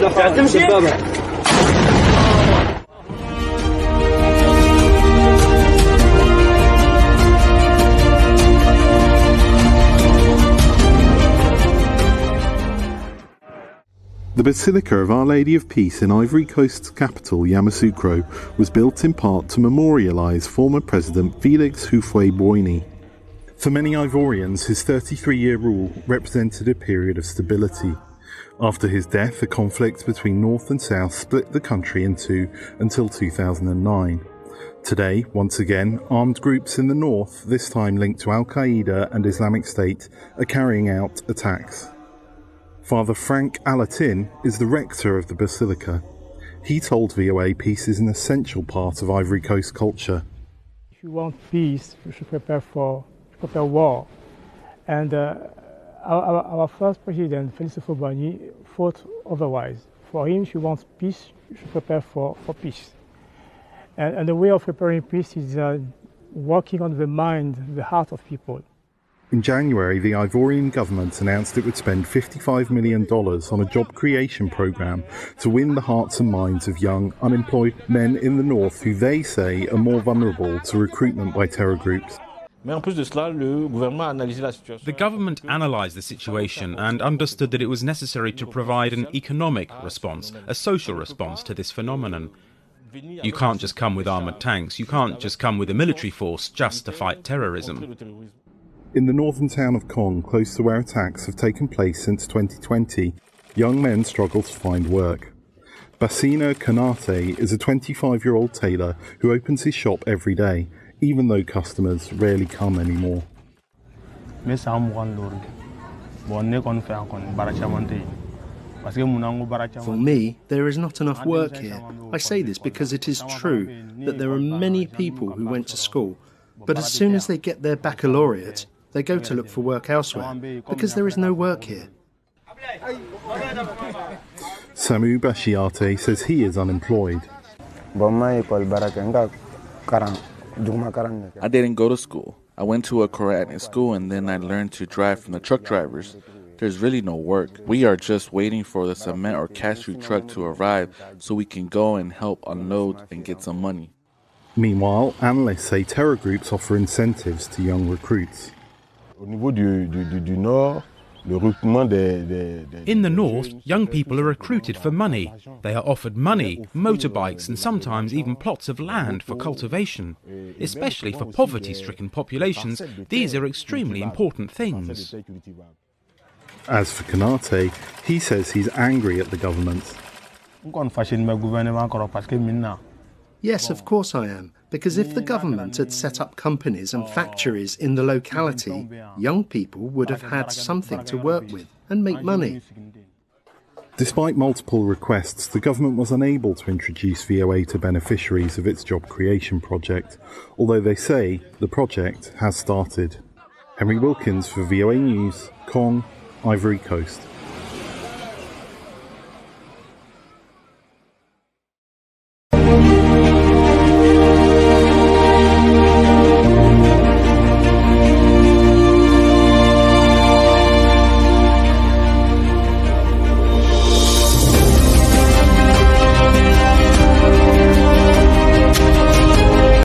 The Basilica of Our Lady of Peace in Ivory Coast's capital, Yamoussoukro, was built in part to memorialise former President Félix Houphouët-Boigny. For many Ivorians, his 33-year rule represented a period of stability. After his death, a conflict between North and South split the country in two until 2009. Today, once again, armed groups in the north, this time linked to al-Qaida and Islamic State, are carrying out attacks. Father Frank Alatin is the rector of the Basilica. He told VOA peace is an essential part of Ivory Coast culture. If you want peace, you should prepare war. And our first president, Félix Houphouët-Boigny, fought otherwise. For him, if you want peace, you should prepare for peace. And the way of preparing peace is working on the mind, the heart of people. In January, the Ivorian government announced it would spend $55 million on a job creation programme to win the hearts and minds of young, unemployed men in the north who they say are more vulnerable to recruitment by terror groups. The government analysed the situation and understood that it was necessary to provide an economic response, a social response to this phenomenon. You can't just come with armoured tanks, you can't just come with a military force just to fight terrorism. In the northern town of Kong, close to where attacks have taken place since 2020, young men struggle to find work. Basina Kanate is a 25-year-old tailor who opens his shop every day, even though customers rarely come anymore. For me, there is not enough work here. I say this because it is true that there are many people who went to school, but as soon as they get their baccalaureate, they go to look for work elsewhere, because there is no work here. Samu Bashiate says he is unemployed. I didn't go to school. I went to a karate school and then I learned to drive from the truck drivers. There's really no work. We are just waiting for the cement or cashew truck to arrive so we can go and help unload and get some money. Meanwhile, analysts say terror groups offer incentives to young recruits. In the north, young people are recruited for money. They are offered money, motorbikes and sometimes even plots of land for cultivation. Especially for poverty-stricken populations, these are extremely important things. As for Kanate, he says he's angry at the government. Yes, of course I am, because if the government had set up companies and factories in the locality, young people would have had something to work with and make money. Despite multiple requests, the government was unable to introduce VOA to beneficiaries of its job creation project, although they say the project has started. Henry Wilkins for VOA News, Kong, Ivory Coast.